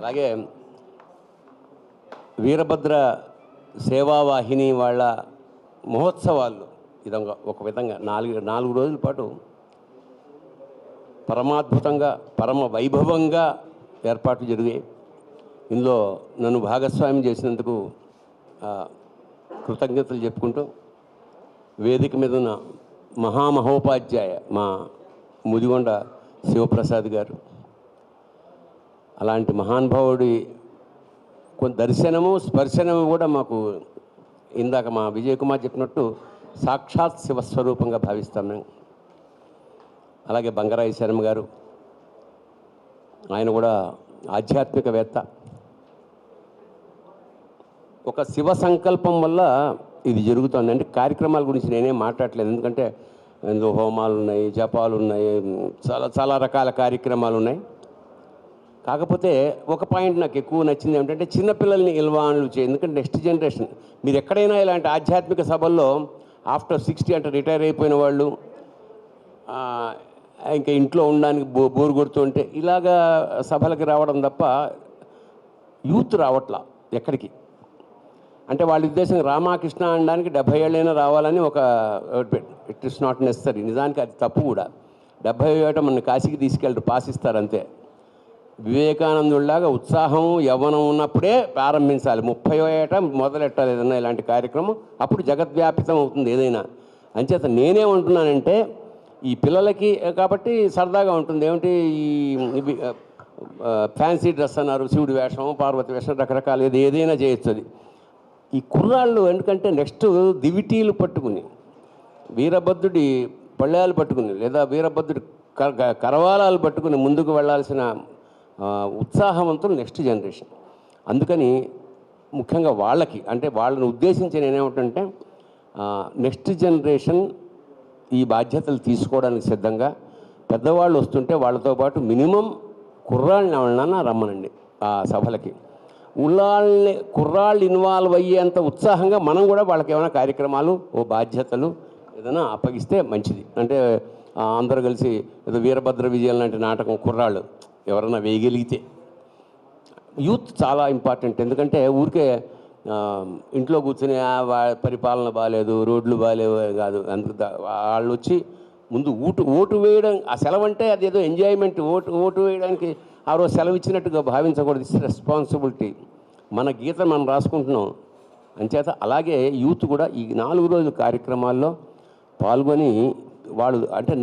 అలాగే వీరభద్ర సేవావాహిని వాళ్ళ మహోత్సవాలు విధంగా ఒక విధంగా నాలుగు రోజుల పాటు పరమాద్భుతంగా పరమ వైభవంగా ఏర్పాట్లు జరిగాయి. ఇందులో నన్ను భాగస్వామ్యం చేసినందుకు కృతజ్ఞతలు చెప్పుకుంటూ వేదిక మీద ఉన్న మహామహోపాధ్యాయ మా ముదిగొండ శివప్రసాద్ గారు, అలాంటి మహానుభావుడి కొంత దర్శనము స్పర్శనము కూడా మాకు ఇందాక మా విజయ్ కుమార్ చెప్పినట్టు సాక్షాత్ శివస్వరూపంగా భావిస్తాం మేము. అలాగే బంగరాయి శర్మ గారు, ఆయన కూడా ఆధ్యాత్మికవేత్త. ఒక శివ సంకల్పం వల్ల ఇది జరుగుతుంది. అంటే కార్యక్రమాల గురించి నేనేం మాట్లాడలేదు, ఎందుకంటే ఇందులో హోమాలు ఉన్నాయి, జపాలు ఉన్నాయి, చాలా రకాల కార్యక్రమాలు ఉన్నాయి. కాకపోతే ఒక పాయింట్ నాకు ఎక్కువ నచ్చింది ఏమిటంటే చిన్నపిల్లల్ని ఇన్వాల్వ్ చేయ. ఎందుకంటే నెక్స్ట్ జనరేషన్ మీరు ఎక్కడైనా ఇలాంటి ఆధ్యాత్మిక సభల్లో ఆఫ్టర్ 60 అంటే రిటైర్ అయిపోయిన వాళ్ళు ఇంకా ఇంట్లో ఉండడానికి బోరు కొడుతుంటే ఇలాగా సభలకి రావడం తప్ప యూత్ రావట్లా ఎక్కడికి. అంటే వాళ్ళ ఉద్దేశం రామకృష్ణ అనడానికి 70 ఏళ్ళైనా రావాలని ఒక ఇట్ ఇస్ నాట్ నెసరీ. నిజానికి అది తప్పు కూడా. 70 ఏట మన కాశీకి తీసుకెళ్ళి పాసిస్తారు అంతే. వివేకానందుడిలాగా ఉత్సాహం యవ్వనం ఉన్నప్పుడే ప్రారంభించాలి. 30వ ఏట మొదలెట్టాలి ఏదైనా ఇలాంటి కార్యక్రమం, అప్పుడు జగద్వ్యాపితం అవుతుంది ఏదైనా. అంచేత నేనేమంటున్నానంటే ఈ పిల్లలకి కాబట్టి సరదాగా ఉంటుంది. ఏమిటి ఈ ఫ్యాన్సీ డ్రెస్ అన్నారు, శివుడి వేషం, పార్వతి వేషం, రకరకాలు ఏదైనా చేయొచ్చు. అది ఈ కుర్రాళ్ళు ఎందుకంటే నెక్స్ట్ దివిటీలు పట్టుకుని వీరభద్రుడి పళ్ళాలు పట్టుకుని లేదా వీరభద్రుడి కరవాలాలు పట్టుకుని ముందుకు వెళ్ళాల్సిన ఉత్సాహవంతులు నెక్స్ట్ జనరేషన్. అందుకని ముఖ్యంగా వాళ్ళకి అంటే వాళ్ళని ఉద్దేశించి నేనేమిటంటే నెక్స్ట్ జనరేషన్ ఈ బాధ్యతలు తీసుకోవడానికి సిద్ధంగా. పెద్దవాళ్ళు వస్తుంటే వాళ్ళతో పాటు మినిమం కుర్రాళ్ళని ఎవరినన్నా రమ్మనండి ఆ సభలకి. కుర్రాళ్ళు ఇన్వాల్వ్ అయ్యేంత ఉత్సాహంగా మనం కూడా వాళ్ళకి ఏమైనా కార్యక్రమాలు బాధ్యతలు ఏదైనా అప్పగిస్తే మంచిది. అంటే అందరూ కలిసి ఏదో వీరభద్ర విజయం లాంటి నాటకం కుర్రాళ్ళు ఎవరన్నా వేయగలిగితే. యూత్ చాలా ఇంపార్టెంట్. ఎందుకంటే ఊరికే ఇంట్లో కూర్చొని పరిపాలన బాగాలేదు, రోడ్లు బాగాలేవు కాదు. అందుకు వాళ్ళు వచ్చి ముందు ఓటు వేయడం, ఆ సెలవు అంటే అదేదో ఎంజాయ్మెంట్. ఓటు వేయడానికి ఆ రోజు సెలవు ఇచ్చినట్టుగా భావించకూడదు. It's responsibility. మన గీత మనం రాసుకుంటున్నాం. అంచేత అలాగే యూత్ కూడా ఈ 4 రోజుల కార్యక్రమాల్లో పాల్గొని వాళ్ళు అంటే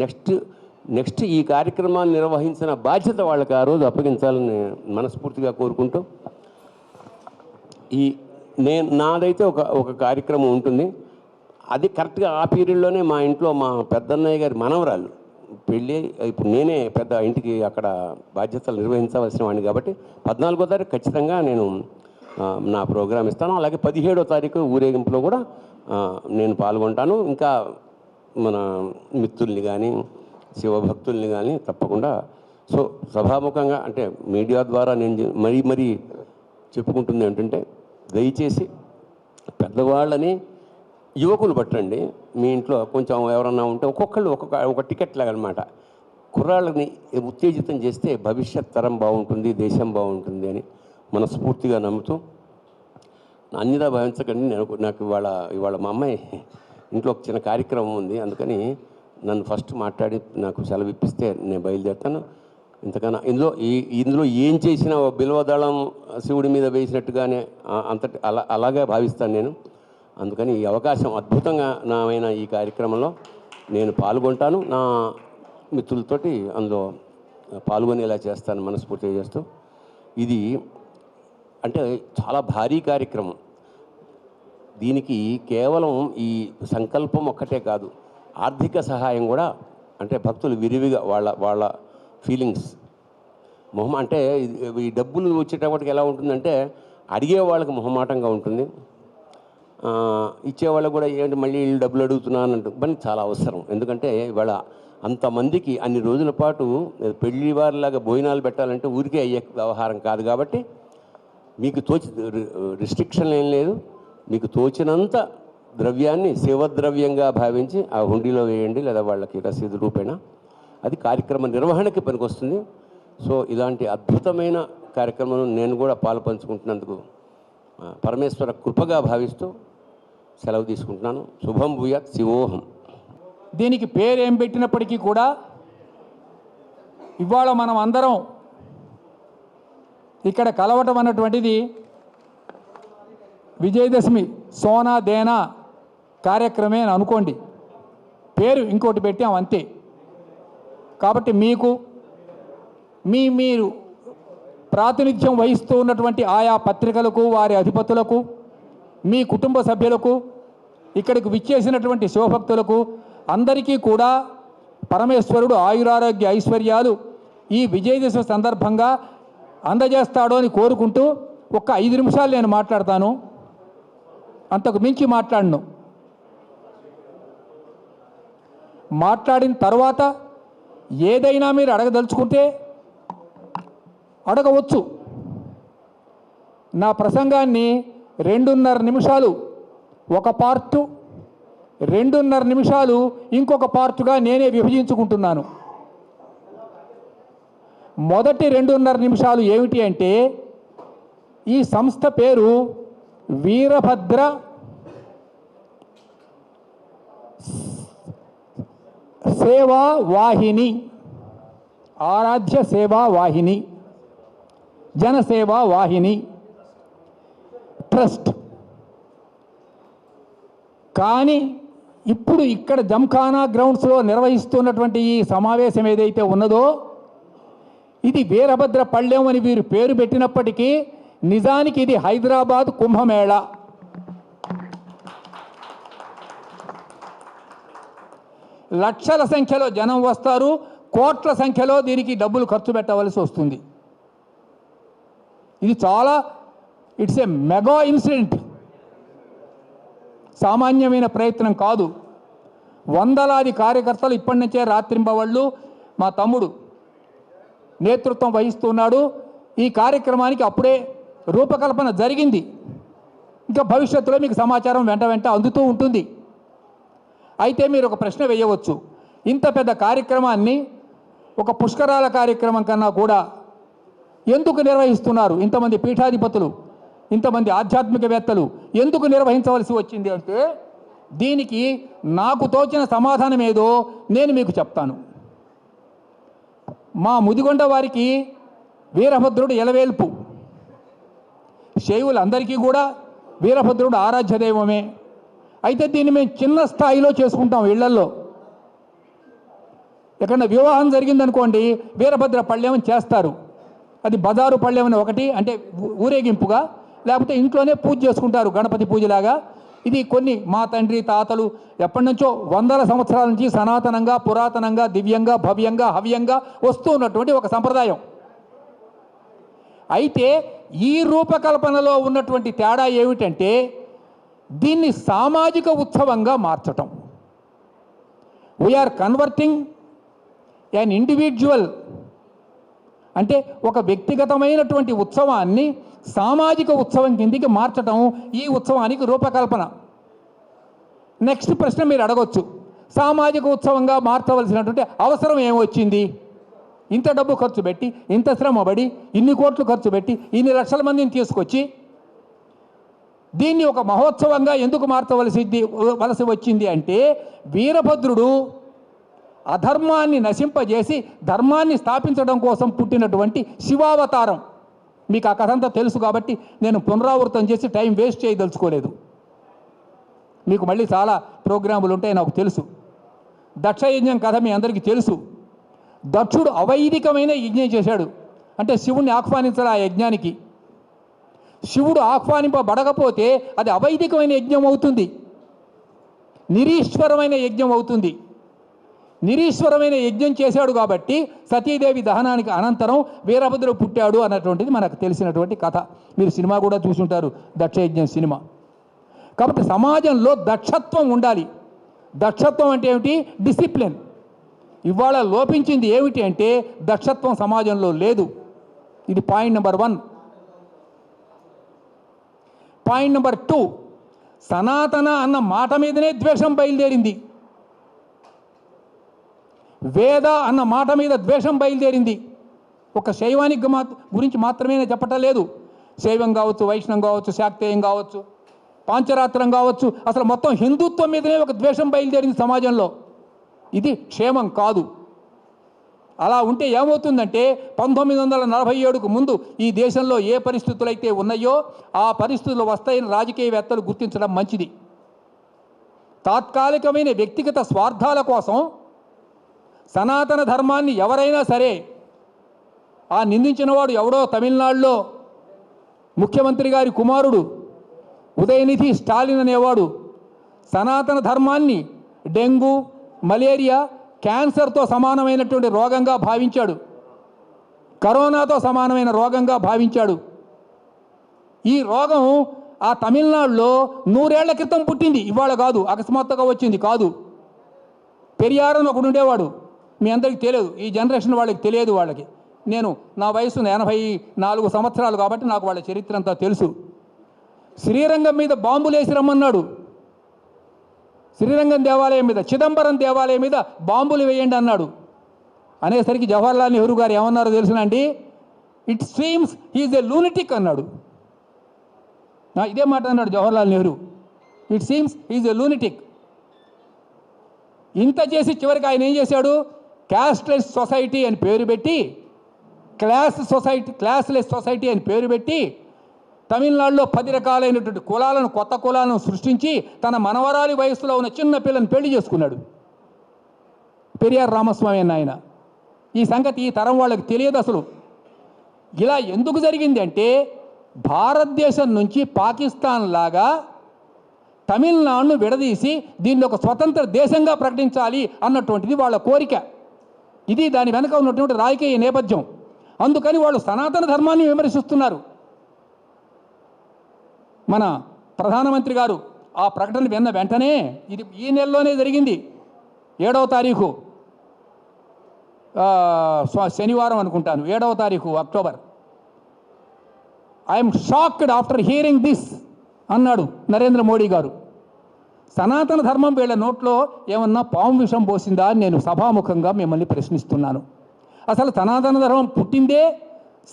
నెక్స్ట్ ఈ కార్యక్రమాన్ని నిర్వహించిన బాధ్యత వాళ్ళకి ఆ రోజు అప్పగించాలని మనస్ఫూర్తిగా కోరుకుంటూ నాదైతే ఒక కార్యక్రమం ఉంటుంది. అది కరెక్ట్గా ఆ పీరియడ్లోనే మా ఇంట్లో మా పెద్దన్నయ్య గారి మనవరాలు పెళ్ళి. ఇప్పుడు నేనే పెద్ద ఇంటికి అక్కడ బాధ్యతలు నిర్వహించవలసిన వాడిని కాబట్టి 14వ తారీఖు ఖచ్చితంగా నేను నా ప్రోగ్రాం ఇస్తాను. అలాగే 17వ తారీఖు ఊరేగింపులో కూడా నేను పాల్గొంటాను. ఇంకా మన మిత్రుల్ని కానీ శివభక్తుల్ని కానీ తప్పకుండా. సో సభాముఖంగా అంటే మీడియా ద్వారా నేను మరీ చెప్పుకుంటుంది ఏంటంటే దయచేసి పెద్దవాళ్ళని యువకులు పట్టండి. మీ ఇంట్లో కొంచెం ఎవరన్నా ఉంటే ఒక్కొక్కళ్ళు ఒక టికెట్ లాగా అనమాట. కుర్రాళ్ళని ఉత్తేజితం చేస్తే భవిష్యత్ తరం బాగుంటుంది, దేశం బాగుంటుంది అని మనస్ఫూర్తిగా నమ్ముతూ అన్నిదా భావించకండి. నాకు ఇవాళ మా అమ్మాయి ఇంట్లో ఒక చిన్న కార్యక్రమం ఉంది, అందుకని నన్ను ఫస్ట్ మాట్లాడి నాకు సెలవు ఇప్పిస్తే నేను బయలుదేరుతాను. ఇంతకన్నా ఇందులో ఏం చేసినా బిల్వదళం శివుడి మీద వేసినట్టుగానే అంతటి అలాగే భావిస్తాను నేను. అందుకని ఈ అవకాశం అద్భుతంగా నామైన ఈ కార్యక్రమంలో నేను పాల్గొంటాను. నా మిత్రులతోటి అందులో పాల్గొనేలా చేస్తాను మనస్ఫూర్తిగా చేస్తూ. ఇది అంటే చాలా భారీ కార్యక్రమం. దీనికి కేవలం ఈ సంకల్పం ఒక్కటే కాదు, ఆర్థిక సహాయం కూడా. అంటే భక్తులు విరివిగా వాళ్ళ ఫీలింగ్స్ అంటే ఈ డబ్బులు వచ్చేటప్పటికి ఎలా ఉంటుందంటే అడిగే వాళ్ళకి మొహమాటంగా ఉంటుంది, ఇచ్చేవాళ్ళకు కూడా ఏంటి మళ్ళీ వీళ్ళు డబ్బులు అడుగుతున్నాను అంటూ. కానీ చాలా అవసరం. ఎందుకంటే ఇవాళ అంతమందికి అన్ని రోజుల పాటు పెళ్లి వారిలాగా భోజనాలు పెట్టాలంటే ఊరికే అయ్యే వ్యవహారం కాదు. కాబట్టి మీకు రిస్ట్రిక్షన్ ఏం లేదు. మీకు తోచినంత ద్రవ్యాన్ని శివద్రవ్యంగా భావించి ఆ హుండీలో వేయండి, లేదా వాళ్ళకి రసీదు రూపేణ. అది కార్యక్రమ నిర్వహణకి పనికొస్తుంది. సో ఇలాంటి అద్భుతమైన కార్యక్రమంలో నేను కూడా పాలు పంచుకుంటున్నందుకు పరమేశ్వర కృపగా భావిస్తూ సెలవు తీసుకుంటున్నాను. శుభం భూయాత్. శివోహం. దీనికి పేరు ఏం పెట్టినప్పటికీ కూడా ఇవాళ మనం అందరం ఇక్కడ కలవటం అన్నటువంటిది విజయదశమి సోనా దేనా కార్యక్రమే అని అనుకోండి. పేరు ఇంకోటి పెట్టాం అంతే. కాబట్టి మీకు మీరు ప్రాతినిధ్యం వహిస్తూ ఉన్నటువంటి ఆయా పత్రికలకు, వారి అధిపతులకు, మీ కుటుంబ సభ్యులకు, ఇక్కడికి విచ్చేసినటువంటి శివభక్తులకు అందరికీ కూడా పరమేశ్వరుడు ఆయురారోగ్య ఐశ్వర్యాలు ఈ విజయదశమి సందర్భంగా అందజేస్తాడు అని కోరుకుంటూ ఒక్క 5 నిమిషాలు నేను మాట్లాడతాను. అంతకు మించి మాట్లాడను. మాట్లాడిన తర్వాత ఏదైనా మీరు అడగదలుచుకుంటే అడగవచ్చు. నా ప్రసంగాన్ని 2.5 నిమిషాలు ఒక పార్టు, 2.5 నిమిషాలు ఇంకొక పార్టుగా నేనే విభజించుకుంటున్నాను. మొదటి 2.5 నిమిషాలు ఏమిటి అంటే, ఈ సంస్థ పేరు వీరభద్ర సేవా వాహిని, ఆరాధ్య సేవా వాహిని, జనసేవా వాహిని ట్రస్ట్. కానీ ఇప్పుడు ఇక్కడ జంఖానా గ్రౌండ్స్లో నిర్వహిస్తున్నటువంటి ఈ సమావేశం ఏదైతే ఉన్నదో ఇది వీరభద్ర పళ్ళెం అని వీరు పేరు పెట్టినప్పటికీ నిజానికి ఇది హైదరాబాద్ కుంభమేళ. లక్షల సంఖ్యలో జనం వస్తారు, కోట్ల సంఖ్యలో దీనికి డబ్బులు ఖర్చు పెట్టవలసి వస్తుంది. ఇది చాలా ఇట్స్ ఏ మెగా ఇన్సిడెంట్. సామాన్యమైన ప్రయత్నం కాదు. వందలాది కార్యకర్తలు ఇప్పటి నుంచే రాత్రింబవళ్ళు మా తమ్ముడు నేతృత్వం వహిస్తున్నాడు. ఈ కార్యక్రమానికి అప్పుడే రూపకల్పన జరిగింది. ఇంకా భవిష్యత్తులో మీకు సమాచారం వెంట అందుతూ ఉంటుంది. అయితే మీరు ఒక ప్రశ్న వేయవచ్చు, ఇంత పెద్ద కార్యక్రమాన్ని ఒక పుష్కరాల కార్యక్రమం కన్నా కూడా ఎందుకు నిర్వహిస్తున్నారు? ఇంతమంది పీఠాధిపతులు, ఇంతమంది ఆధ్యాత్మికవేత్తలు ఎందుకు నిర్వహించవలసి వచ్చింది అంటే, దీనికి నాకు తోచిన సమాధానం ఏదో నేను మీకు చెప్తాను. మా ముదిగొండ వారికి వీరభద్రుడు ఎలవేల్పు. శైవులందరికీ కూడా వీరభద్రుడు ఆరాధ్య దైవమే. అయితే దీన్ని మేము చిన్న స్థాయిలో చేసుకుంటాం ఇళ్లల్లో. ఎక్కడన్నా వివాహం జరిగిందనుకోండి, వీరభద్ర పళ్ళెం చేస్తారు. అది బజారు పళ్ళెం అని ఒకటి, అంటే ఊరేగింపుగా, లేకపోతే ఇంట్లోనే పూజ చేసుకుంటారు గణపతి పూజలాగా. ఇది కొన్ని మా తండ్రి తాతలు ఎప్పటి నుంచో వందల సంవత్సరాల నుంచి సనాతనంగా, పురాతనంగా, దివ్యంగా, భవ్యంగా, హవ్యంగా వస్తూ ఉన్నటువంటి ఒక సంప్రదాయం. అయితే ఈ రూపకల్పనలో ఉన్నటువంటి తేడా ఏమిటంటే, దీన్ని సామాజిక ఉత్సవంగా మార్చటం. వీఆర్ కన్వర్టింగ్ యాన్ ఇండివిజువల్, అంటే ఒక వ్యక్తిగతమైనటువంటి ఉత్సవాన్ని సామాజిక ఉత్సవం కిందికి మార్చటం ఈ ఉత్సవానికి రూపకల్పన. నెక్స్ట్ ప్రశ్న మీరు అడగొచ్చు, సామాజిక ఉత్సవంగా మార్చవలసినటువంటి అవసరం ఏమొచ్చింది? ఇంత డబ్బు ఖర్చు పెట్టి, ఇంత శ్రమ పడి, ఇన్ని కోట్లు ఖర్చు పెట్టి, ఇన్ని లక్షల మందిని తీసుకొచ్చి దీన్ని ఒక మహోత్సవంగా ఎందుకు మార్చవలసి వచ్చింది అంటే, వీరభద్రుడు అధర్మాన్ని నశింపజేసి ధర్మాన్ని స్థాపించడం కోసం పుట్టినటువంటి శివావతారం. మీకు ఆ కథ అంతా తెలుసు కాబట్టి నేను పునరావృతం చేసి టైం వేస్ట్ చేయదలుచుకోలేదు. మీకు మళ్ళీ చాలా ప్రోగ్రాములు ఉంటాయి నాకు తెలుసు. దక్షయజ్ఞం కథ మీ అందరికీ తెలుసు. దక్షుడు అవైదికమైన యజ్ఞం చేశాడు. అంటే శివుణ్ణి ఆహ్వానించాలి ఆ యజ్ఞానికి. శివుడు ఆహ్వానింపబడకపోతే అది అవైదికమైన యజ్ఞం అవుతుంది, నిరీశ్వరమైన యజ్ఞం అవుతుంది. నిరీశ్వరమైన యజ్ఞం చేశాడు కాబట్టి సతీదేవి దహనానికి అనంతరం వీరభద్రుడు పుట్టాడు అన్నటువంటిది మనకు తెలిసినటువంటి కథ. మీరు సినిమా కూడా చూసుంటారు, దక్షయజ్ఞం సినిమా. కాబట్టి సమాజంలో దక్షత్వం ఉండాలి. దక్షత్వం అంటే ఏమిటి? డిసిప్లిన్. ఇవాళ లోపించింది ఏమిటి అంటే దక్షత్వం సమాజంలో లేదు. ఇది పాయింట్ నెంబర్ 1. పాయింట్ నెంబర్ 2, సనాతన అన్న మాట మీదనే ద్వేషం బయలుదేరింది. వేద అన్న మాట మీద ద్వేషం బయలుదేరింది. ఒక శైవానికి గురించి మాత్రమే నేను చెప్పటం లేదు. శైవం కావచ్చు, వైష్ణవం కావచ్చు, శాక్తేయం కావచ్చు, పాంచరాత్రం కావచ్చు, అసలు మొత్తం హిందుత్వం మీదనే ఒక ద్వేషం బయలుదేరింది సమాజంలో. ఇది క్షేమం కాదు. అలా ఉంటే ఏమవుతుందంటే 1947కు ముందు ఈ దేశంలో ఏ పరిస్థితులు అయితే ఉన్నాయో ఆ పరిస్థితులు వస్తాయని రాజకీయవేత్తలు గుర్తించడం మంచిది. తాత్కాలికమైన వ్యక్తిగత స్వార్థాల కోసం సనాతన ధర్మాన్ని ఎవరైనా సరే, ఆ నిందించిన వాడు ఎవడో తమిళనాడులో ముఖ్యమంత్రి గారి కుమారుడు ఉదయనిధి స్టాలిన్ అనేవాడు సనాతన ధర్మాన్ని డెంగ్యూ, మలేరియా, క్యాన్సర్తో సమానమైనటువంటి రోగంగా భావించాడు. కరోనాతో సమానమైన రోగంగా భావించాడు. ఈ రోగం ఆ తమిళనాడులో 100 ఏళ్ల క్రితం పుట్టింది, ఇవాళ కాదు, అకస్మాత్తుగా వచ్చింది కాదు. పెరియార్ అని ఒకడు ఉండేవాడు, మీ అందరికీ తెలియదు, ఈ జనరేషన్ వాళ్ళకి తెలియదు. వాళ్ళకి నా వయసు 84 సంవత్సరాలు కాబట్టి నాకు వాళ్ళ చరిత్ర అంతా తెలుసు. శ్రీరంగం మీద బాంబులు వేసి రమ్మన్నాడు. శ్రీరంగం దేవాలయం మీద, చిదంబరం దేవాలయం మీద బాంబులు వేయండి అన్నాడు. అనేసరికి జవహర్లాల్ నెహ్రూ గారు ఏమన్నారో తెలుసునండి? It seems he is a lunatic అన్నాడు. ఇదే మాట అన్నాడు Jawaharlal Nehru. It seems he is a lunatic. ఇంత చేసి చివరికి ఆయన ఏం చేశాడు? క్యాస్ట్లెస్ సొసైటీ అని పేరు పెట్టి, క్లాస్లెస్ సొసైటీ అని పేరు పెట్టి తమిళనాడులో 10 రకాలైనటువంటి కులాలను, కొత్త కులాలను సృష్టించి తన మనవరాలి వయసులో ఉన్న చిన్న పిల్లని పెళ్లి చేసుకున్నాడు. పెరియార్ రామస్వామి అన్న ఆయన. ఈ సంగతి ఈ తరం వాళ్ళకి తెలియదు అసలు. ఇలా ఎందుకు జరిగింది అంటే, భారతదేశం నుంచి పాకిస్తాన్ లాగా తమిళనాడును విడదీసి దీన్ని ఒక స్వతంత్ర దేశంగా ప్రకటించాలి అన్నటువంటిది వాళ్ళ కోరిక. ఇది దాని వెనక ఉన్నటువంటి రాజకీయ నేపథ్యం. అందుకని వాళ్ళు సనాతన ధర్మాన్ని విమర్శిస్తున్నారు. మన ప్రధానమంత్రి గారు ఆ ప్రకటన విన్న వెంటనే, ఇది ఈ నెలలోనే జరిగింది, 7వ తారీఖు శనివారం అనుకుంటాను, 7వ తారీఖు October. I'm shocked after hearing this అన్నాడు నరేంద్ర మోడీ గారు. సనాతన ధర్మం వీళ్ళ నోట్లో ఏమన్నా పాము విషం పోసిందా అని నేను సభాముఖంగా మిమ్మల్ని ప్రశ్నిస్తున్నాను. అసలు సనాతన ధర్మం పుట్టిందే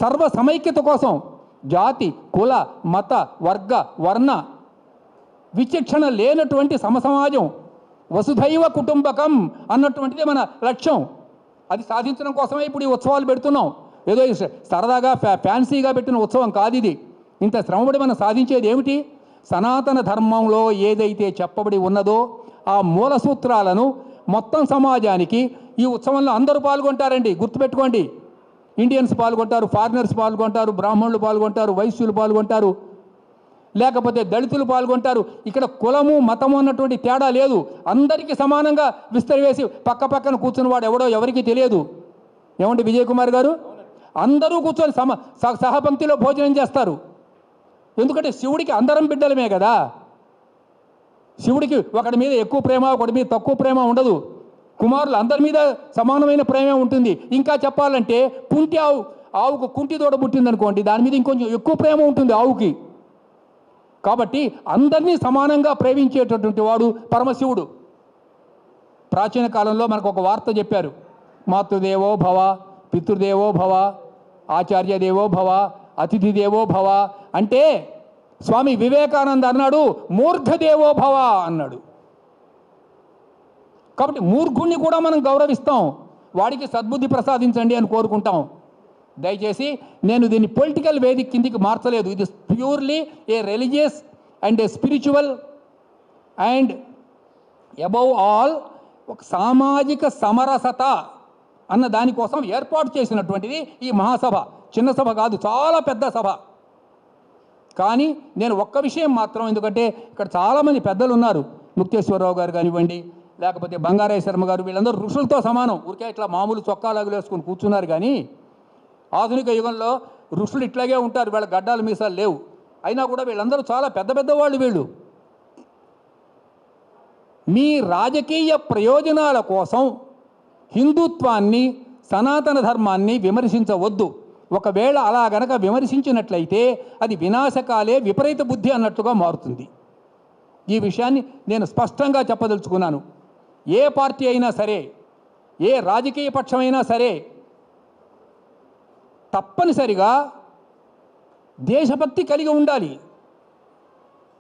సర్వ సమైక్యత కోసం. జాతి, కుల, మత, వర్గ, వర్ణ విచక్షణ లేనటువంటి సమసమాజం, వసుధైవ కుటుంబకం అన్నటువంటిదే మన లక్ష్యం. అది సాధించడం కోసమే ఇప్పుడు ఈ ఉత్సవాలు పెడుతున్నాం. ఏదో సరదాగా ఫ్యాన్సీగా పెట్టిన ఉత్సవం కాదు ఇది. ఇంత శ్రమపడి మనం సాధించేది ఏమిటి? సనాతన ధర్మంలో ఏదైతే చెప్పబడి ఉన్నదో ఆ మూల సూత్రాలను మొత్తం సమాజానికి ఈ ఉత్సవంలో అందరూ పాల్గొంటారండి. గుర్తుపెట్టుకోండి, ఇండియన్స్ పాల్గొంటారు, ఫారినర్స్ పాల్గొంటారు, బ్రాహ్మణులు పాల్గొంటారు, వైశ్యులు పాల్గొంటారు, లేకపోతే దళితులు పాల్గొంటారు. ఇక్కడ కులము, మతము అన్నటువంటి తేడా లేదు. అందరికీ సమానంగా విస్తరవేసి పక్క పక్కన కూర్చున్న వాడు ఎవడో ఎవరికి తెలియదు. ఏమండి విజయ్ కుమార్ గారు? అందరూ కూర్చొని సహపంక్తిలో భోజనం చేస్తారు. ఎందుకంటే శివుడికి అందరం బిడ్డలమే కదా. శివుడికి ఒకడి మీద ఎక్కువ ప్రేమ, ఒకడి మీద తక్కువ ప్రేమ ఉండదు. కుమారులు అందరి మీద సమానమైన ప్రేమ ఉంటుంది. ఇంకా చెప్పాలంటే కుంటి ఆవుకు కుంటి దూడ పుట్టిందనుకోండి, దాని మీద ఇంకొంచెం ఎక్కువ ప్రేమ ఉంటుంది ఆవుకి. కాబట్టి అందరినీ సమానంగా ప్రేమించేటటువంటి వాడు పరమశివుడు. ప్రాచీన కాలంలో మనకు ఒక వార్త చెప్పారు, మాతృదేవో భవ, పితృదేవో భవ, ఆచార్య దేవో భవ, అతిథి దేవో భవ. అంటే స్వామి వివేకానంద అన్నాడు మూర్ఖదేవో భవ అన్నాడు. కాబట్టి మూర్ఖుణ్ణి కూడా మనం గౌరవిస్తాం, వాడికి సద్బుద్ధి ప్రసాదించండి అని కోరుకుంటాం. దయచేసి నేను దీన్ని పొలిటికల్ వేదిక కిందికి మార్చలేదు. ఇది purely A religious and a spiritual and above all ఒక సామాజిక సమరసత అన్న దానికోసం ఏర్పాటు చేసినటువంటిది ఈ మహాసభ. చిన్న సభ కాదు, చాలా పెద్ద సభ. కానీ నేను ఒక్క విషయం మాత్రం, ఎందుకంటే ఇక్కడ చాలామంది పెద్దలు ఉన్నారు, ముక్తేశ్వరరావు గారు కానివ్వండి, లేకపోతే బంగారయ్య శర్మ గారు, వీళ్ళందరూ ఋషులతో సమానం. ఊరికే ఇట్లా మామూలు చొక్కాలాగులు వేసుకొని కూర్చున్నారు. కానీ ఆధునిక యుగంలో ఋషులు ఇట్లాగే ఉంటారు, వీళ్ళ గడ్డాలు మీసాలు లేవు. అయినా కూడా వీళ్ళందరూ చాలా పెద్ద పెద్దవాళ్ళు. వీళ్ళు మీ రాజకీయ ప్రయోజనాల కోసం హిందుత్వాన్ని, సనాతన ధర్మాన్ని విమర్శించవద్దు. ఒకవేళ అలా గనక విమర్శించినట్లయితే అది వినాశకాలే, విపరీత బుద్ధి అన్నట్టుగా మారుతుంది. ఈ విషయాన్ని నేను స్పష్టంగా చెప్పదలుచుకున్నాను. ఏ పార్టీ అయినా సరే, ఏ రాజకీయ పక్షమైనా సరే, తప్పనిసరిగా దేశభక్తి కలిగి ఉండాలి.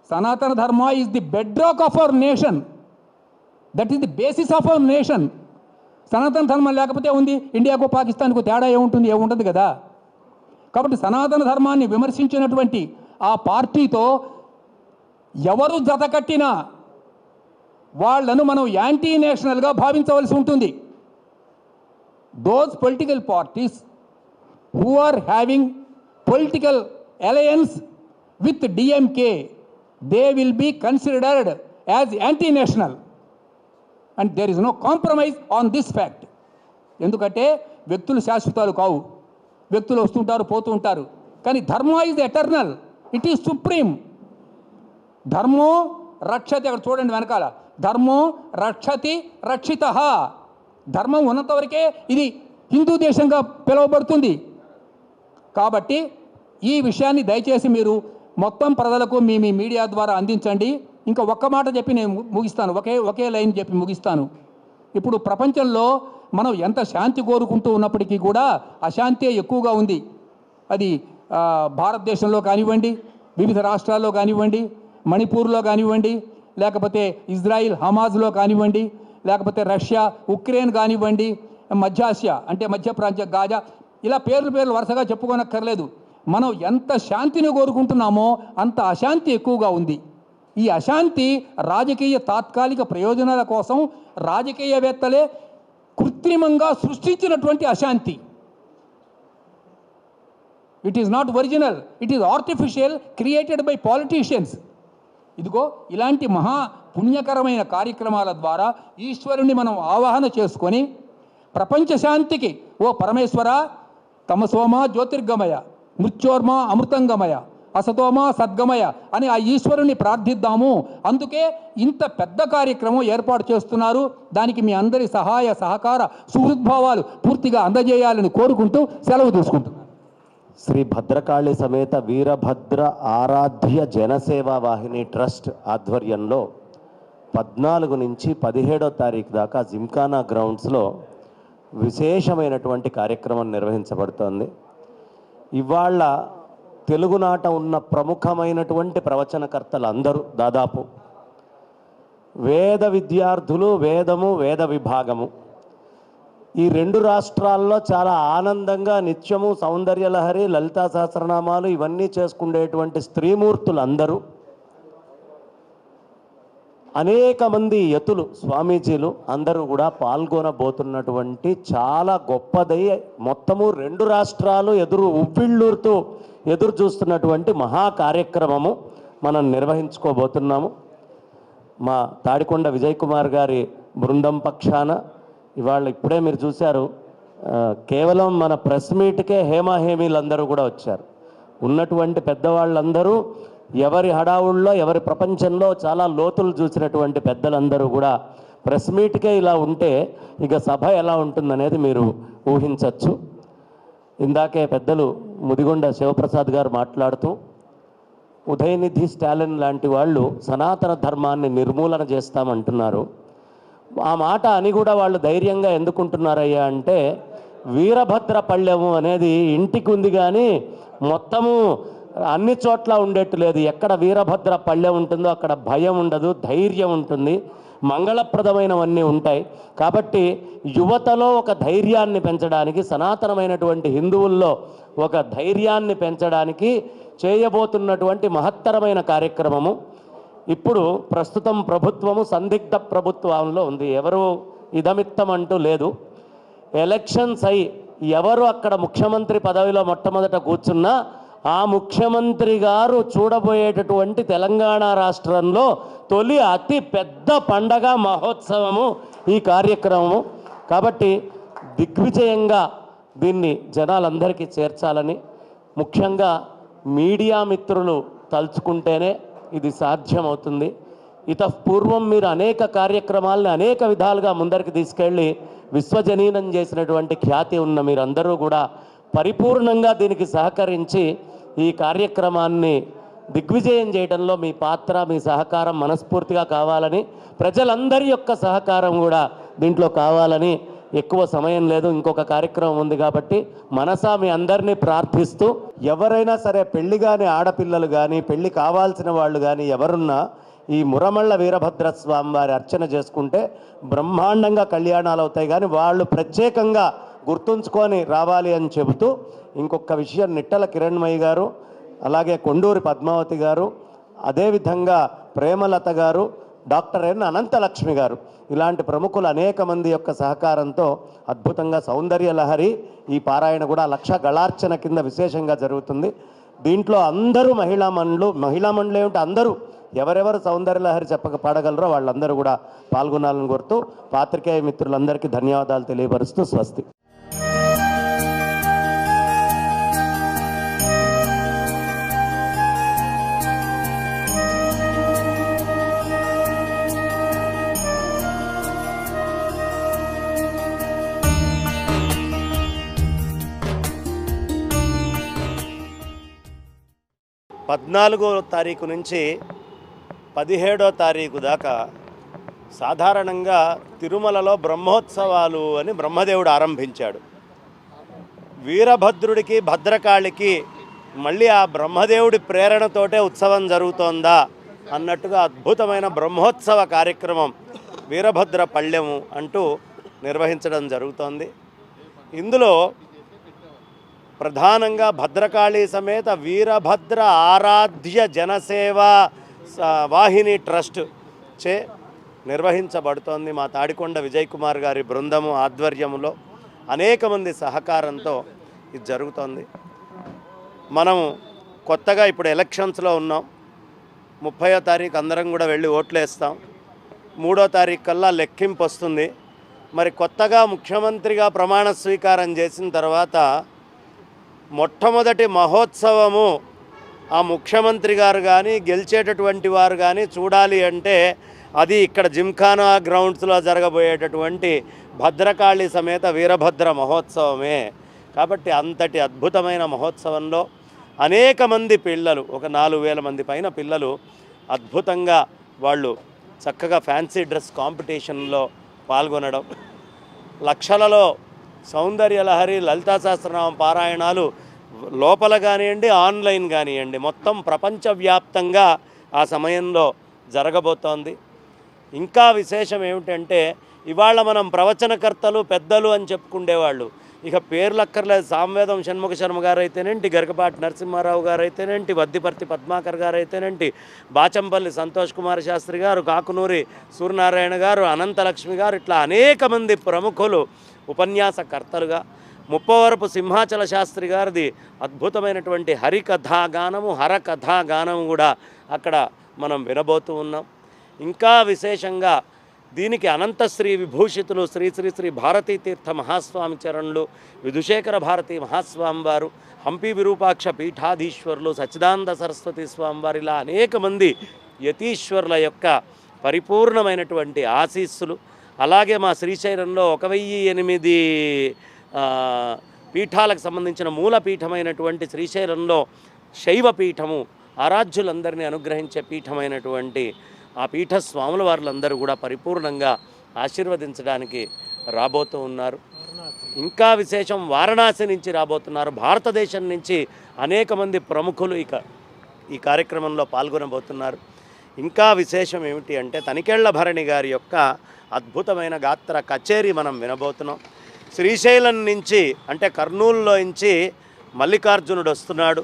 సనాతన ధర్మ is the bed rock of our nation, that is the basis of our nation. సనాతన ధర్మం లేకపోతే ఉంది ఇండియాకు పాకిస్తాన్కు తేడా ఏముంటుంది? ఏముంటుంది కదా. కాబట్టి సనాతన ధర్మాన్ని విమర్శించినటువంటి ఆ పార్టీతో ఎవరు జతకట్టినా వాళ్లను మనం యాంటీ నేషనల్గా భావించవలసి ఉంటుంది. Those political parties who are having political alliance with DMK, they will be considered as anti-national, and there is no compromise on this fact. ఎందుకంటే వ్యక్తులు శాశ్వతాలు కావు, వ్యక్తులు వస్తుంటారు పోతూ ఉంటారు, కానీ ధర్మ is eternal, it is supreme. ధర్మో రక్షతి, అక్కడ చూడండి వెనకాల, ధర్మో రక్షతి రక్షితః. ధర్మం ఉన్నంత వరకే ఇది హిందూ దేశంగా పిలువబడుతుంది. కాబట్టి ఈ విషయాన్ని దయచేసి మీరు మొత్తం ప్రజలకు మీ మీడియా ద్వారా అందించండి. ఇంకా ఒక్క మాట చెప్పి నేను ముగిస్తాను, ఒకే లైన్ చెప్పి ముగిస్తాను. ఇప్పుడు ప్రపంచంలో మనం ఎంత శాంతి కోరుకుంటూ ఉన్నప్పటికీ కూడా అశాంతి ఎక్కువగా ఉంది. అది భారతదేశంలో కానివ్వండి, వివిధ రాష్ట్రాల్లో కానివ్వండి, మణిపూర్లో కానివ్వండి, లేకపోతే ఇజ్రాయిల్ హమాజ్లో కానివ్వండి, లేకపోతే రష్యా ఉక్రెయిన్ కానివ్వండి, మధ్యాసియా అంటే మధ్య ప్రాంతం గాజా, ఇలా పేర్లు వరుసగా చెప్పుకోనక్కర్లేదు. మనం ఎంత శాంతిని కోరుకుంటున్నామో అంత అశాంతి ఎక్కువగా ఉంది. ఈ అశాంతి రాజకీయ తాత్కాలిక ప్రయోజనాల కోసం రాజకీయవేత్తలే కృత్రిమంగా సృష్టించినటువంటి అశాంతి. It is not original, it is artificial, created by politicians. ఇదిగో ఇలాంటి మహా పుణ్యకరమైన కార్యక్రమాల ద్వారా ఈశ్వరుని మనం ఆవాహన చేసుకొని ప్రపంచ శాంతికి, ఓ పరమేశ్వర తమసోమ జ్యోతిర్గమయ, మృత్యోర్మ అమృతంగమయ, అసతోమ సద్గమయ అని ఆ ఈశ్వరుని ప్రార్థిద్దాము. అందుకే ఇంత పెద్ద కార్యక్రమం ఏర్పాటు చేస్తున్నారు. దానికి మీ అందరి సహాయ సహకార సుహృద్భావాలు పూర్తిగా అందజేయాలని కోరుకుంటూ సెలవు తీసుకుంటున్నాను. శ్రీ భద్రకాళి సమేత వీరభద్ర ఆరాధ్య జనసేవా వాహిని ట్రస్ట్ ఆధ్వర్యంలో 14 నుంచి 17వ తారీఖు దాకా జిమ్ఖానా గ్రౌండ్స్లో విశేషమైనటువంటి కార్యక్రమం నిర్వహించబడుతోంది. ఇవాళ తెలుగునాట ఉన్న ప్రముఖమైనటువంటి ప్రవచనకర్తలు అందరూ దాదాపు వేద విద్యార్థులు, వేద విభాగము, ఈ 2 రాష్ట్రాల్లో చాలా ఆనందంగా నిత్యము సౌందర్యలహరి, లలితా సహస్రనామాలు ఇవన్నీ చేసుకునేటువంటి స్త్రీమూర్తులు అందరూ, అనేక మంది యతులు, స్వామీజీలు అందరూ కూడా పాల్గొనబోతున్నటువంటి చాలా గొప్పదై మొత్తము 2 రాష్ట్రాలు ఉవ్విళ్ళూరుతూ ఎదురు చూస్తున్నటువంటి మహా కార్యక్రమము మనం నిర్వహించుకోబోతున్నాము. మా తాడికొండ విజయ్ కుమార్ గారి బృందం పక్షాన ఇవాళ ఇప్పుడే మీరు చూశారు, కేవలం మన ప్రెస్ మీట్కే హేమాహేమీలందరూ కూడా వచ్చారు. ఉన్నటువంటి పెద్దవాళ్ళందరూ ఎవరి హడావుల్లో, ఎవరి ప్రపంచంలో చాలా లోతులు చూసినటువంటి పెద్దలందరూ కూడా ప్రెస్ మీట్కే ఇలా ఉంటే ఇక సభ ఎలా ఉంటుందనేది మీరు ఊహించవచ్చు. ఇందాకే పెద్దలు ముదిగొండ శివప్రసాద్ గారు మాట్లాడుతూ ఉదయనిధి స్టాలిన్ లాంటి వాళ్ళు సనాతన ధర్మాన్ని నిర్మూలన చేస్తామంటున్నారు. ఆ మాట అని కూడా వాళ్ళు ధైర్యంగా ఎందుకుంటున్నారయ్యా అంటే, వీరభద్ర పళ్ళెము అనేది ఇంటికి ఉంది కానీ మొత్తము అన్ని చోట్ల ఉండేట్టు లేదు. ఎక్కడ వీరభద్ర పళ్ళెం ఉంటుందో అక్కడ భయం ఉండదు, ధైర్యం ఉంటుంది, మంగళప్రదమైనవన్నీ ఉంటాయి. కాబట్టి యువతలో ఒక ధైర్యాన్ని పెంచడానికి, సనాతనమైనటువంటి హిందువుల్లో ఒక ధైర్యాన్ని పెంచడానికి చేయబోతున్నటువంటి మహత్తరమైన కార్యక్రమము. ఇప్పుడు ప్రస్తుతం ప్రభుత్వము సందిగ్ధ ప్రభుత్వంలో ఉంది. ఎవరు ఇదమిత్తం అంటూ లేదు. ఎలక్షన్స్ అయి ఎవరు అక్కడ ముఖ్యమంత్రి పదవిలో మొట్టమొదట కూర్చున్నా ఆ ముఖ్యమంత్రి గారు చూడబోయేటటువంటి తెలంగాణ రాష్ట్రంలో తొలి అతి పెద్ద పండగ మహోత్సవము ఈ కార్యక్రమము. కాబట్టి దిగ్విజయంగా దీన్ని జనాలందరికీ చేర్చాలని, ముఖ్యంగా మీడియా మిత్రులు తలుచుకుంటేనే ఇది సాధ్యమవుతుంది. పూర్వం మీరు అనేక కార్యక్రమాలను అనేక విధాలుగా ముందరికి తీసుకెళ్ళి విశ్వజనీనం చేసినటువంటి ఖ్యాతి ఉన్న మీరందరూ కూడా పరిపూర్ణంగా దీనికి సహకరించి ఈ కార్యక్రమాన్ని దిగ్విజయం చేయడంలో మీ పాత్ర, మీ సహకారం మనస్ఫూర్తిగా కావాలని, ప్రజలందరి యొక్క సహకారం కూడా దీంట్లో కావాలని ఎక్కువ సమయం లేదు, ఇంకొక కార్యక్రమం ఉంది కాబట్టి మనసా మీ అందరినీ ప్రార్థిస్తూ, ఎవరైనా సరే పెళ్లి కానీ ఆడపిల్లలు కానీ పెళ్లి కావాల్సిన వాళ్ళు కానీ ఎవరున్నా ఈ మురమళ్ళ వీరభద్ర స్వామి వారి అర్చన చేసుకుంటే బ్రహ్మాండంగా కళ్యాణాలు అవుతాయి. కానీ వాళ్ళు ప్రత్యేకంగా గుర్తుంచుకొని రావాలి అని చెబుతూ, ఇంకొక విషయం, నిట్టల కిరణ్మయి గారు, అలాగే కొండూరి పద్మావతి గారు, అదేవిధంగా ప్రేమలత గారు, డాక్టర్ ఎన్ అనంతలక్ష్మి గారు, ఇలాంటి ప్రముఖులు అనేక మంది యొక్క సహకారంతో అద్భుతంగా సౌందర్య లహరి ఈ పారాయణ కూడా 1,00,000 గళార్చన కింద విశేషంగా జరుగుతుంది. దీంట్లో అందరూ మహిళా మండలి ఏమిటి, అందరూ ఎవరెవరు సౌందర్య లహరి పాడగలరో వాళ్ళందరూ కూడా పాల్గొనాలని కోరుతూ పాత్రికేయ మిత్రులందరికీ ధన్యవాదాలు తెలియపరుస్తూ స్వస్తి. పద్నాలుగో తారీఖు నుంచి 17వ తారీఖు దాకా సాధారణంగా తిరుమలలో బ్రహ్మోత్సవాలు అని బ్రహ్మదేవుడు ఆరంభించాడు. వీరభద్రుడికి భద్రకాళికి మళ్ళీ ఆ బ్రహ్మదేవుడి ప్రేరణతోటే ఉత్సవం జరుగుతోందా అన్నట్టుగా అద్భుతమైన బ్రహ్మోత్సవ కార్యక్రమం వీరభద్ర పళ్ళెము అంటూ నిర్వహించడం జరుగుతోంది. ఇందులో ప్రధానంగా భద్రకాళి సమేత వీరభద్ర ఆరాధ్య జనసేవా వాహిని ట్రస్ట్ చే నిర్వహించబడుతోంది. మా తాడికొండ విజయ్ కుమార్ గారి బృందము ఆధ్వర్యంలో అనేక మంది సహకారంతో ఇది జరుగుతోంది. మనము కొత్తగా ఇప్పుడు ఎలక్షన్స్లో ఉన్నాం. 30వ తారీఖు అందరం కూడా వెళ్ళి ఓట్లు వేస్తాం. 3వ తారీఖు కల్లా లెక్కింపు వస్తుంది. మరి కొత్తగా ముఖ్యమంత్రిగా ప్రమాణ స్వీకారం చేసిన తర్వాత మొట్టమొదటి మహోత్సవము ఆ ముఖ్యమంత్రి గారు కానీ గెలిచేటటువంటి వారు కానీ చూడాలి అంటే అది ఇక్కడ జిమ్ఖానా గ్రౌండ్స్లో జరగబోయేటటువంటి భద్రకాళి సమేత వీరభద్ర మహోత్సవమే. కాబట్టి అంతటి అద్భుతమైన మహోత్సవంలో అనేక మంది పిల్లలు, ఒక 4,000 మంది పైన పిల్లలు అద్భుతంగా వాళ్ళు చక్కగా ఫ్యాన్సీ డ్రెస్ కాంపిటీషన్లో పాల్గొనడం, లక్షలలో సౌందర్య లహరి లలితా సహస్రనామ పారాయణాలు లోపల కానివ్వండి, ఆన్లైన్ కానివ్వండి, మొత్తం ప్రపంచవ్యాప్తంగా ఆ సమయంలో జరగబోతోంది. ఇంకా విశేషం ఏమిటంటే ఇవాళ మనం ప్రవచనకర్తలు పెద్దలు అని చెప్పుకునేవాళ్ళు ఇక పేర్లు అక్కర్లేదు. సామవేదం షణ్ముఖ శర్మ గారు అయితేనేంటి, గరికపాటి నరసింహారావు గారు అయితేనేంటి, వద్దిపర్తి పద్మాకర్ గారు అయితేనేంటి, బాచంపల్లి సంతోష్ కుమార్ శాస్త్రి గారు, కాకునూరి సూర్యనారాయణ గారు, అనంతలక్ష్మి గారు, ఇట్లా అనేక మంది ప్రముఖులు ఉపన్యాసకర్తలుగా, ముప్పవరపు సింహాచల శాస్త్రి గారిది అద్భుతమైనటువంటి హరికథాగానము హరకథాగానము కూడా అక్కడ మనం వినబోతూ ఉన్నాం. ఇంకా విశేషంగా దీనికి అనంతశ్రీ విభూషితులు శ్రీ శ్రీ శ్రీ భారతీ తీర్థ మహాస్వామి చరణులు, విధుశేఖర భారతీ మహాస్వామి వారు, హంపి విరూపాక్ష పీఠాధీశ్వరులు, సచ్చిదానంద సరస్వతి స్వామి వారు, ఇలా అనేక మంది యతీశ్వరుల యొక్క పరిపూర్ణమైనటువంటి ఆశీస్సులు, అలాగే మా శ్రీశైలంలో 1008 పీఠాలకు సంబంధించిన మూలపీఠమైనటువంటి శ్రీశైలంలో శైవ పీఠము, ఆరాధ్యులందరినీ అనుగ్రహించే పీఠమైనటువంటి ఆ పీఠ స్వాముల వారులందరూ కూడా పరిపూర్ణంగా ఆశీర్వదించడానికి రాబోతూ ఉన్నారు. ఇంకా విశేషం, వారణాసి నుంచి రాబోతున్నారు. భారతదేశం నుంచి అనేక మంది ప్రముఖులు ఈ కార్యక్రమంలో పాల్గొనబోతున్నారు. ఇంకా విశేషం ఏమిటి అంటే తనికెళ్ల భరణి గారి యొక్క అద్భుతమైన గాత్ర కచేరీ మనం వినబోతున్నాం. శ్రీశైలం నుంచి అంటే కర్నూలులో నుంచి మల్లికార్జునుడు వస్తున్నాడు.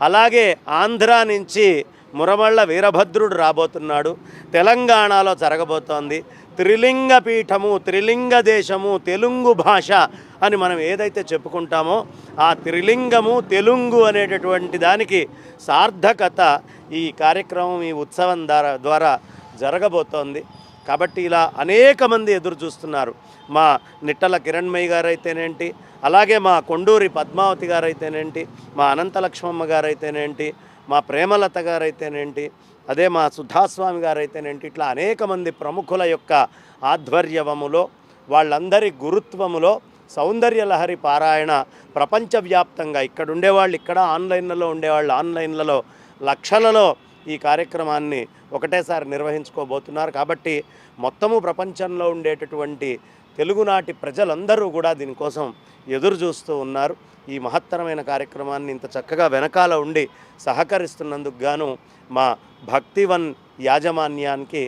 అలాగే ఆంధ్ర నుంచి మురమళ్ళ వీరభద్రుడు రాబోతున్నాడు. తెలంగాణలో జరగబోతోంది. త్రిలింగ పీఠము, త్రిలింగ దేశము, తెలుగు భాష అని మనం ఏదైతే చెప్పుకుంటామో ఆ త్రిలింగము తెలుగు అనేటటువంటి దానికి సార్థకత ఈ కార్యక్రమం, ఈ ఉత్సవం ద్వారా జరగబోతోంది. కాబట్టి ఇలా అనేక మంది ఎదురు చూస్తున్నారు. మా నిట్టల కిరణ్మయి గారు అయితేనేంటి, అలాగే మా కొండూరి పద్మావతి గారు అయితేనేంటి, మా అనంతలక్ష్మమ్మ గారు అయితేనేంటి, మా ప్రేమలత గారు అయితేనేంటి, అదే మా సుధాస్వామి గారు అయితేనేంటి, ఇట్లా అనేక మంది ప్రముఖుల యొక్క ఆధ్వర్యములో, వాళ్ళందరి గురుత్వములో సౌందర్య లహరి పారాయణ ప్రపంచవ్యాప్తంగా ఇక్కడ ఉండేవాళ్ళు ఇక్కడ, ఆన్లైన్లలో ఉండేవాళ్ళు ఆన్లైన్లలో, లక్షలలో ఈ కార్యక్రమాన్ని ఒకటేసారి నిర్వహించుకోబోతున్నారు. కాబట్టి మొత్తము ప్రపంచంలో ఉండేటటువంటి తెలుగునాటి ప్రజలందరూ కూడా దీనికోసం ఎదురు చూస్తూ ఉన్నారు. ఈ మహత్తరమైన కార్యక్రమాన్ని ఇంత చక్కగా వెనకాల ఉండి సహకరిస్తున్నందుకు గాను మా భక్తివన్ యాజమాన్యానికి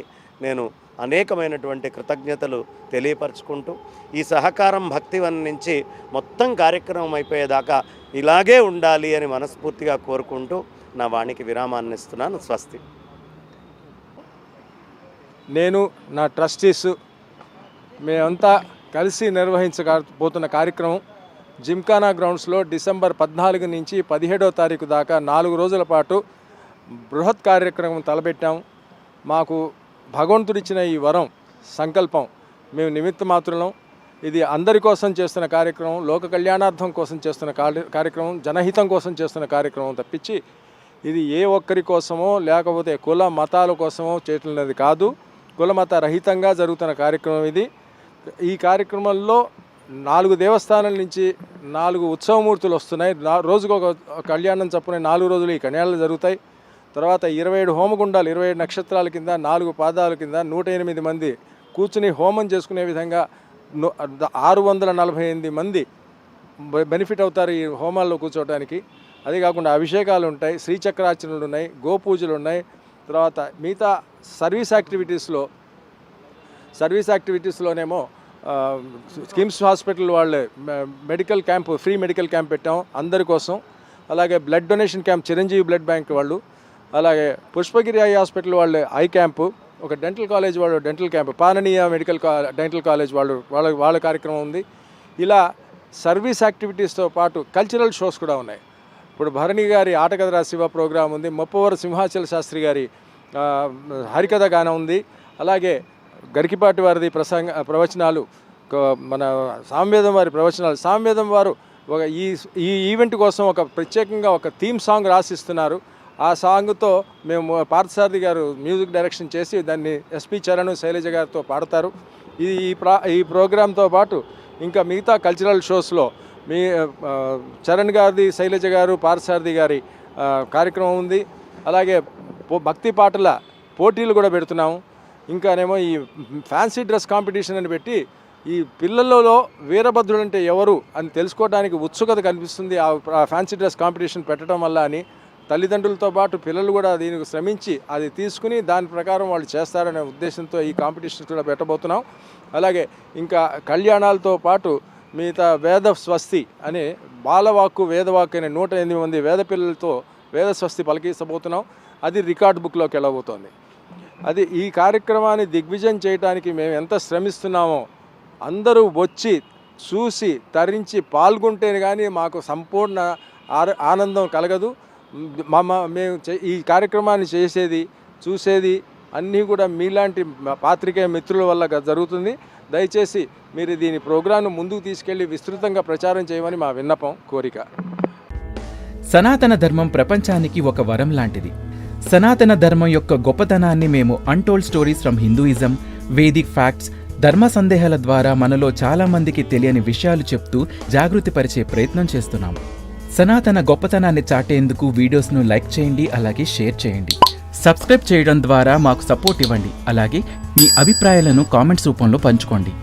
నేను అనేకమైనటువంటి కృతజ్ఞతలు తెలియపరచుకుంటూ ఈ సహకారం భక్తివన్ నుంచి మొత్తం కార్యక్రమం అయిపోయేదాకా ఇలాగే ఉండాలి అని మనస్ఫూర్తిగా కోరుకుంటూ నా వాణికి విరామాన్ని ఇస్తున్నాను. స్వస్తి. నేను నా ట్రస్టీస్ మేమంతా కలిసి నిర్వహించబోతున్న కార్యక్రమం జిమ్ఖానా గ్రౌండ్స్లో డిసెంబర్ 14 నుంచి 17వ తారీఖు దాకా 4 రోజుల పాటు బృహత్ కార్యక్రమం తలపెట్టాము. మాకు భగవంతుడిచ్చిన ఈ వరం సంకల్పం మేము నిమిత్త మాత్రులం. ఇది అందరి కోసం చేస్తున్న కార్యక్రమం, లోక కళ్యాణార్థం కోసం చేస్తున్న కార్యక్రమం, జనహితం కోసం చేస్తున్న కార్యక్రమం తప్పించి ఇది ఏ ఒక్కరి కోసమో లేకపోతే కుల మతాల కోసమో చేయట్లేదు కాదు. కుల మత రహితంగా జరుగుతున్న కార్యక్రమం ఇది. ఈ కార్యక్రమంలో 4 దేవస్థానాల నుంచి 4 ఉత్సవమూర్తులు వస్తున్నాయి. రోజుకు ఒక కళ్యాణం చప్పున 4 రోజులు ఈ కళ్యాణాలు జరుగుతాయి. తర్వాత 27 హోమగుండాలు 27 నక్షత్రాల కింద 4 పాదాల కింద 108 మంది కూర్చుని హోమం చేసుకునే విధంగా 648 మంది బెనిఫిట్ అవుతారు ఈ హోమాల్లో కూర్చోవడానికి. అదే కాకుండా అభిషేకాలు ఉంటాయి, శ్రీచక్రార్చనలు ఉన్నాయి, గోపూజలు ఉన్నాయి. తర్వాత మిగతా సర్వీస్ యాక్టివిటీస్లోనేమో కిమ్స్ హాస్పిటల్ వాళ్ళే medical camp, free medical camp పెట్టాం అందరి కోసం. అలాగే blood donation camp Chiranjeevi blood bank వాళ్ళు, అలాగే పుష్పగిరి ఐ హాస్పిటల్ వాళ్ళు ఐ క్యాంపు, ఒక డెంటల్ కాలేజ్ వాళ్ళు డెంటల్ క్యాంపు, పాననీయ డెంటల్ కాలేజ్ వాళ్ళ కార్యక్రమం ఉంది. ఇలా సర్వీస్ యాక్టివిటీస్తో పాటు కల్చరల్ షోస్ కూడా ఉన్నాయి. ఇప్పుడు భరణి గారి ఆటకథరా శివ ప్రోగ్రాం ఉంది, మొప్పవర సింహాచల శాస్త్రి గారి హరికథ గానం ఉంది, అలాగే గరికిపాటి వారిది ప్రవచనాలు, మన సామవేదం వారి ప్రవచనాలు. సామవేదం వారు ఒక ఈ ఈవెంట్ కోసం ఒక ప్రత్యేకంగా ఒక థీమ్ సాంగ్ రాసిస్తున్నారు. ఆ సాంగ్తో మేము పార్థసారథి గారు మ్యూజిక్ డైరెక్షన్ చేసి దాన్ని ఎస్పి చరణ్, శైలజ గారితో పాడతారు. ఈ ప్రోగ్రాంతో పాటు ఇంకా మిగతా కల్చరల్ షోస్లో మీ చరణ్ గారిది, శైలజ గారు, పార్థసారథి గారి కార్యక్రమం ఉంది. అలాగే భక్తి పాటల పోటీలు కూడా పెడుతున్నాము. ఇంకానేమో ఈ ఫ్యాన్సీ డ్రెస్ కాంపిటీషన్ అని పెట్టి ఈ పిల్లలలో వీరభద్రుడు అంటే ఎవరు అని తెలుసుకోవడానికి ఉత్సుకత కనిపిస్తుంది ఆ ఫ్యాన్సీ డ్రెస్ కాంపిటీషన్ పెట్టడం వల్ల అని. తల్లిదండ్రులతో పాటు పిల్లలు కూడా దీనికి శ్రమించి అది తీసుకుని దాని ప్రకారం వాళ్ళు చేస్తారనే ఉద్దేశంతో ఈ కాంపిటీషన్ కూడా పెట్టబోతున్నాం. అలాగే ఇంకా కళ్యాణాలతో పాటు మిగతా వేద స్వస్తి అనే బాలవాక్కు వేదవాక్కు అనే 108 మంది వేద పిల్లలతో వేద స్వస్తి పలికించబోతున్నాం. అది రికార్డ్ బుక్లోకి వెళ్ళబోతోంది. అది ఈ కార్యక్రమాన్ని దిగ్విజయం చేయడానికి మేము ఎంత శ్రమిస్తున్నామో అందరూ వచ్చి చూసి తరించి పాల్గొంటేనే కానీ మాకు సంపూర్ణ ఆనందం కలగదు. మేము ఈ కార్యక్రమాన్ని చూసేది అన్నీ కూడా మీలాంటి పాత్రికేయ మిత్రుల వల్ల జరుగుతుంది. దయచేసి మీరు దీని ప్రోగ్రాంను ముందుకు తీసుకెళ్లి విస్తృతంగా ప్రచారం చేయమని మా విన్నపం, కోరిక. సనాతన ధర్మం ప్రపంచానికి ఒక వరం లాంటిది. సనాతన ధర్మం యొక్క గొప్పతనాన్ని మేము untold stories from Hinduism, Vedic facts, ధర్మ సందేహాల ద్వారా మనలో చాలా మందికి తెలియని విషయాలు చెప్తూ జాగృతిపరిచే ప్రయత్నం చేస్తున్నాము. సనాతన గొప్పతనాన్ని చాటేందుకు వీడియోస్ను లైక్ చేయండి, అలాగే షేర్ చేయండి. సబ్స్క్రైబ్ చేయడం ద్వారా మాకు సపోర్ట్ ఇవ్వండి. అలాగే మీ అభిప్రాయాలను కామెంట్స్ రూపంలో పంచుకోండి.